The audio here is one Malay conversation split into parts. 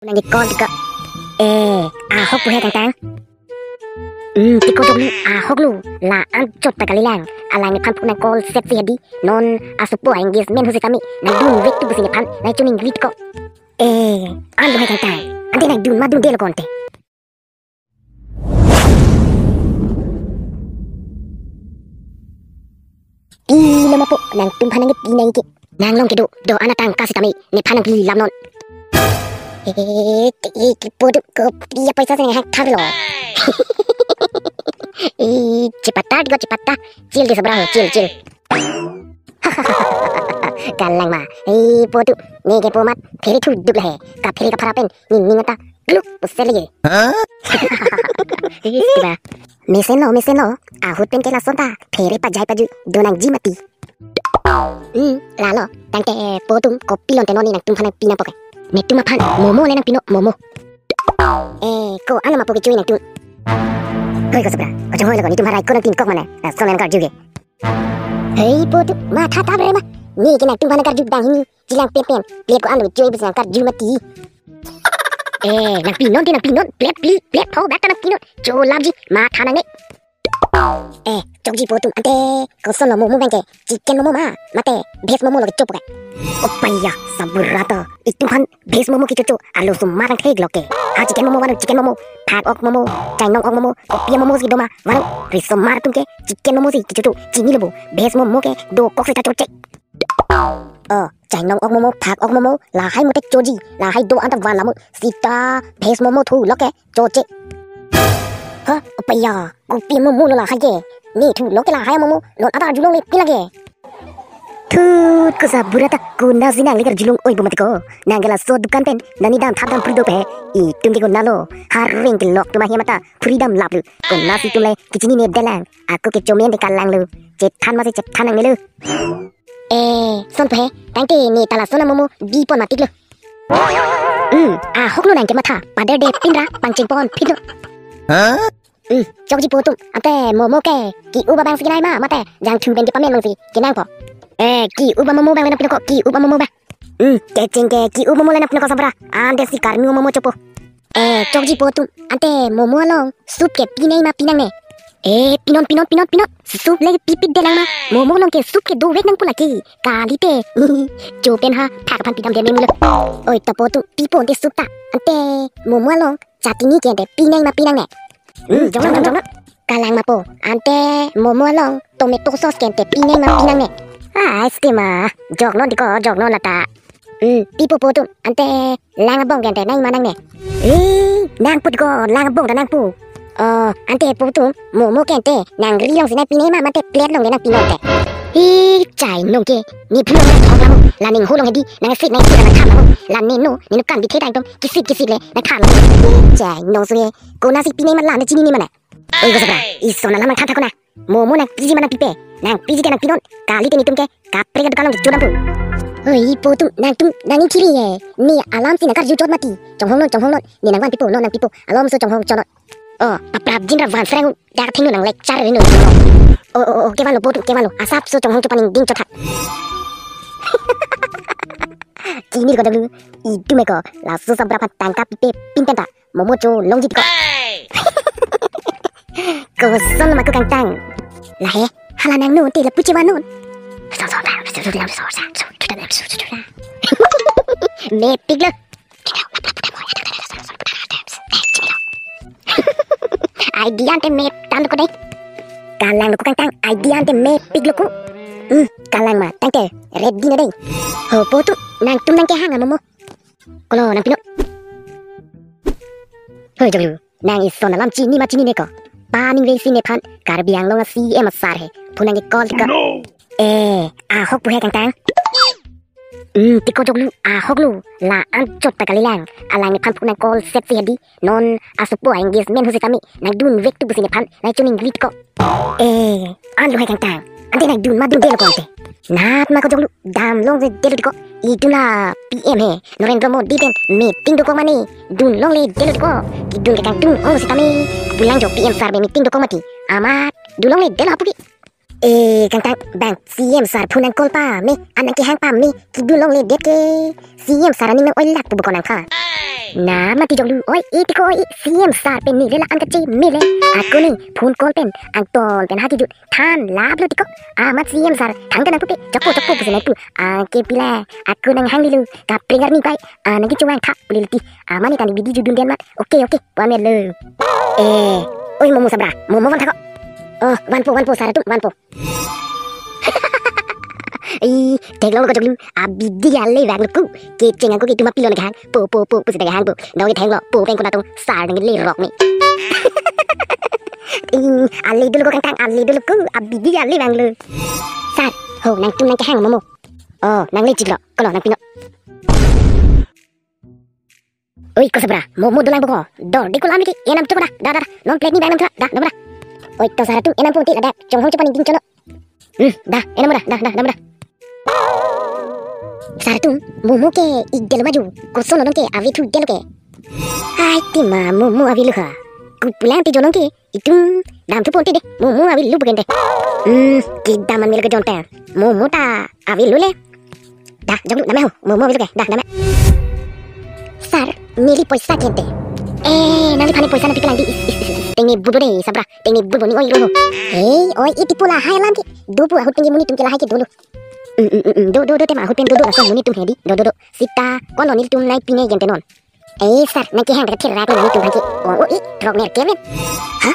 Nang ikol tika ahok puhe kang tiko joglu ahok lu la anjot tagalilang alang ni pan punang kol set si hadi non asupo engagement husi kami nang dun vektu busine pan nang chuning grit ko andu he kang ante nang dun madun delo konte ilo mapo nang tumpanang pinang ki nang long kedo do anatang kasih kami ne panang pi lamnon podo ko dia paisa sen hak thaglo cepata cil di seberang cil galang ma podo ne ke pomat pheri thu dub le ka pheri ka pharapen ning ngata gluk puseli istiba meseno ahut pen ke la sonta pheri pa jai paju donang jimati lalo tangte potum kopilon tenoni nang tumphana pina poke Netuma pan, momo le nang pino, momo. Ko ano mapo kicuin nang tun. Hoy ko sabra, ko jang hoy lago ni tumharay ko nang tin kok mana. So nang karjuge. Hey potu, ma tha tabre ma. Ni ke nang tumhana karju dang hini, jilang pen. Lihat ko anu cuy bis nang karju mati. Nang pinon, plep ho back nang pinon. Jo labji, ma tha nang ne. Jogji potum ante ko sono momo bengke chicken momo ma mate bes momo lo chop ke opaya saburata itu kan bes momo ki chocho alo sumarang theg loke ha chicken momo thak ok momo chainong ok momo opia momo si doma waru riso mar tum ke chicken momo si chocho chini lobo bes momo ke do kok se ta choche chainong ok momo thak ok momo la hai mote choji la hai do anta wan lamu sita bes momo thu loke choche opaya kopi momo lo la hai ke ni thu loke la hai momo lo ata julong le pilage Tut ko sa burata ko nazinang ligar julong oy bumatiko nangala so dukan pen nanidam thadam prido pe itum ke ko nalo haring ke lok tuma hemata freedom laplu ko nasi tumle kichini ne delang aku ke chomen de kalang lu cethan ma se cethan ang ne lu son pe tangte ni tala sona momo di pon matik lu hoklo nang ke matha pader de pinra pangching pon phidlo Jogji potum ante momo ke ki uba bang siginai ma mate jang thu ben ke pamen mangsi kinang po ki uba momo bang na pinoko ki uba momo ba kecing ke ki uba momo na pinoko sabra ande si karmi momo chopo jogji potum ante momo long sup ke pinai ma pinang ne pinon sup le pipit de lang ma momo long ke sup ke do wek nang pula ki kalite jo pen ha thak pan pitam de mem le oi ta potum pipon de sup ta ante momo long chatini ke de pinai ma pinang ne jong kalang mapo ante momo long tomato sauce kente pinang ma pinang ne estima jog non diko jog non lata pipo potum ante langabong kente nang manang ne nang put go langabong nang pu ante potum momo kente nang riong sina pinai ma mate plate long nang pinote chai nong ke ni pino na thong lam la ning holong hedi nang sit nang sit na tham la ni no ni kan bi the dang tom kisit le na tham chai no so ye ko na si pinai ma la na chini ni mana oi go sabra iso na la man tha ko na momo nang piji mana pipe nang piji ke nang pinon kali ke ni tum ke kapre ke kalong jodam pu oi potum nang ni chiri ye ni alam si na kar ju chot mati chong hong non ni nang wan pipo no nang pipo alom so chong hong chonot paprap jinra van freng da thinu nang lek char ni no kevalo potum kevalo asap so chong hong chupaning ding chotat chini ko dalu itu me ko la so sabra pat tangka pipe pintenta momo cho longji ko ko son ma ko kang tang la he hala nang no te la puchi wanon me piglo idea ante me tandu ko dai kalang ko kang tang idea ante me piglo ko kalang ma tangke ready na dai ho potu nang tum nang ke hanga momo kolo nang pino hoi joglu nang ison lam chini ma chini ne ko paning resi ne phan karbiang long si em sar he punang ke kol ka hok pu he kang tang tiko joglu hok lu la anjot tagalilang alang ni phan punang kol set si hadi non asupo engagement husi kami nang dun vektu busine phan nang chuning grit ko andu he kang tang ante nang dun madun delo konte nat ma ko joglu dam long se delo ko idula pm he Narendra Modi den meeting do ko mani dun long le delo ko dun ke kang dun ong si kami bulang jo pm sar be meeting do ko mati amat dun long le delo hapu ki kang tang bang cm sar punan kolpa me anak ke hang pam me dun long le det ke cm sar ni nang oi lak pu ko nang kha Nama ti jong lu oi itu ko CM sar pen ni lela angkat mile aku ni phone call pen angtol pen hati jut than lab lu tiko amat CM sar thang tan aku pe cepo pusna pu ke pila aku nang hang lilu ka pringar ni pai nang ki cuang thak lilti amani tani bidi judun den mat oke pamer le oi momo sabra momo wan thak oh wanpo sar tu wanpo teglo ko joglu abidi alle wag lu ke ceng aku ke tuma pilon hang po pusi daga hang po no ke thenglo po pen ko na tong sar nang le rock ni alle dulu ko kang alle dulu ku abidi alle wang lu sar ho nang tum nang ke hang momo oh nang le jiglo ko nang pino oi ko sabra momo dolang boko dor di ko lami ki enam tu da non plate ni bang nam tra da namra oi to sar tu enam pun ti da chong hong chapan ding chono da enam da Saratu, momo ke igel maju, kosono nong ke avi tu gelo ke. Hai tima momo avi luha. Kupulang ti jonong ke, itum dam tu ponti de, momo avi lu bugende. Kita man mil ke jonte. Momo ta avi lu le. Dah, jom lu nama ho, momo avi lu ke, dah nama. Sar, mili poisa kente. Nanti pane poisa nanti pelang di. Tengi budo de, sabra, tengi budo ni oi roho. Oi iti pula hai lam ki. Dupu aku tengi muni tum ke lahai ke dulu. Do tema aku pen do langsung muni tum hedi do sita kono nil tum naik pine gente non sar nanti hang dekat rak nang tum hanki oh drog ner kevin ha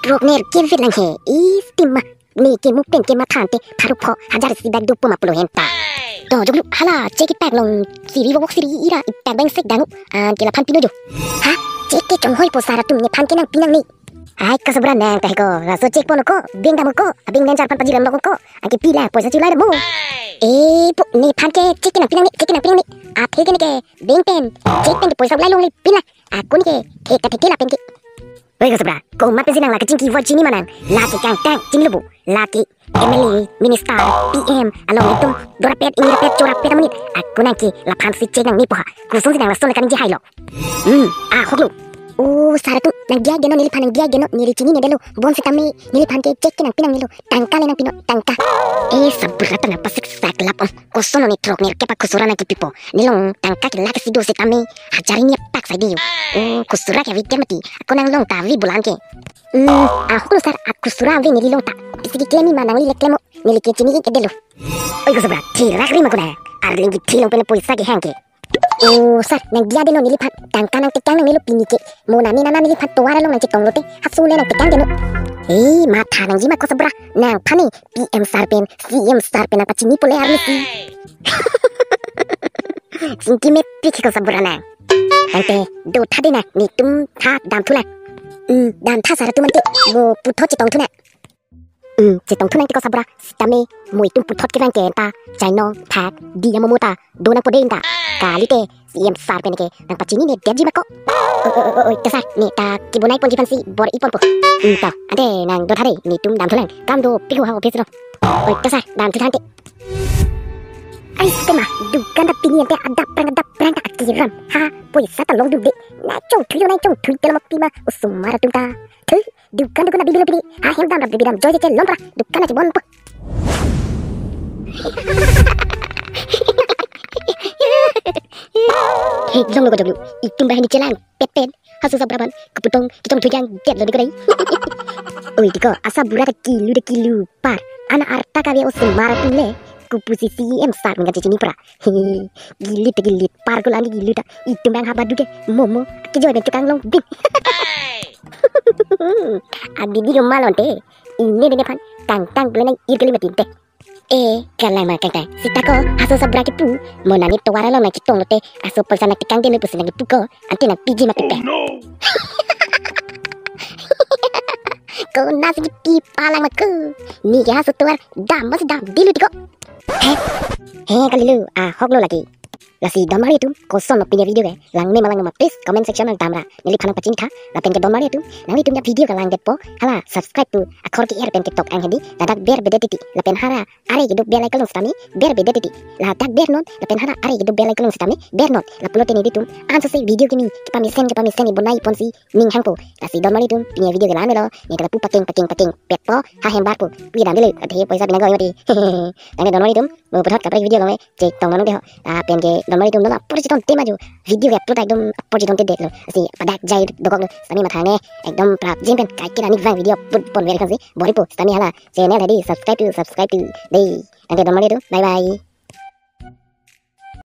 drog ner kevin lang he istima ni ke mu pen ke ma thante tharu pho hajar si bag do puma polo henta do joglu hala ceki pak long siri wok siri ira itak bang sek dangu ke la phan pino jo ha ceki chong hoi po sara tum ni phan ke nang pinang ni ai ka sabran nang ta ko raso cek pono ko beng damo ko abing nen jar pan pajiram lo ko ake pila poisa chulai mo po ni phan ke cek nang pinang ni a the ke ni ke beng pen cek pen poisa lai long li pila aku ni ke ka the la pen ke oi ka sabra ko ma pen sinang la ka cingki vo chini manang la ke kang tang chini lubu la ke MLA minister PM along itu dorapet ini rapet corapet menit aku nang ke la phan si cek nang ni po ku song sinang la son kan ji hai lo hoklu saratu nang dia geno nili panang dia geno nili chini ne delu bon setami nili pan ke cek nang pinang nilu tangka le nang pino tangka sabrata na pasik sak lapon kosono ni trok ner kepa kusura na kipipo nilong tangka ke lak sido setami hajari ni pak sai diu kusura ke vitem mati aku nang long ta vi bulan ke aku sar aku sura vi nili long ta pisiki klemi manang li leklemo nili ke chini ke delu oi ko sabra tirak rima ko na arlingi tilong pene poisa ke hangke sar nang dia deno nili pat tangka nang tekang nang nilu pinike mo nami nana nili pat tuara lo nang cetong lote hasule nang tekang deno mata nang jima ko sabra nang pane PM sarpen CM sarpen apa cini pole arni si singki me piki ko sabra nang ante do thade na ni tum tha dam thula dam tha sara tumante mo putho cetong thuna cetong thuna ko sabra stame mo itum puthot ke rang ke ta chaino thak dia momota do nang pode inta kalite CM sarpen ke nang pacini ne deji mako oi tasar ni ta kibonai pon jipansi bor ipon po ta ade nang do thare ni tum dam thulang kam do piku ha office ro oi tasar dam thante ai stema du ganda pini ante adap prang ta akiram ha poisa ta long du de na chong thui telam pima usumara tum ta thu du ganda ko na bibilo pini ha hem dam rab bidam joje che lombra du kana che bon po long lo ko joglu itum bahani celang pet hasu sabraban keputong kitong tuyang get lo dikai oi diko asa burat kilu par ana arta kawe usumara tule ku posisi sar ngati cini pra gilit par ko langi gilit itum bang habadu ke momo ke joy tukang long bin adi di malonte ini de pan tang bulan irgeli matinte kalai ma kang sitako aso sabra ke pu monani towara lo na kitong lote aso persana tekang de lepus nang puko ante na piji mapipe ko nasi pi palang maku ni ya aso tuar dam dilu tiko kalilu hoklo lagi lasi domari tu koson punya video ke lang me malang please comment section nang tamra nili phanang pacin tha la pen ke domari tu nang itu video ka lang depo hala subscribe tu akhor ki er pen tiktok ang hedi dadak ber bedetiti la pen hara are giduk belai kalung stami ber bedetiti la dak ber non la pen hara are giduk belai kalung stami ber non la pulote ni ditum anso se video kimi kipamisen ibonai ponsi ning hangpo lasi domari tu punya video ke lang melo ni kala pu paking petpo ha hembar pu pi dam dile athe poisa binago yoti nang domari tu mo pathot ka video lo me cek tong non de pen ke donmari tum na porjiton te maju video gap to ekdom porjiton te det lo si padak jai dokok lo stami mathane ekdom prap jimpen kai kirani vang video pon ver kan si bori po stami hala channel hadi subscribe to dei nanti donmari tu bye bye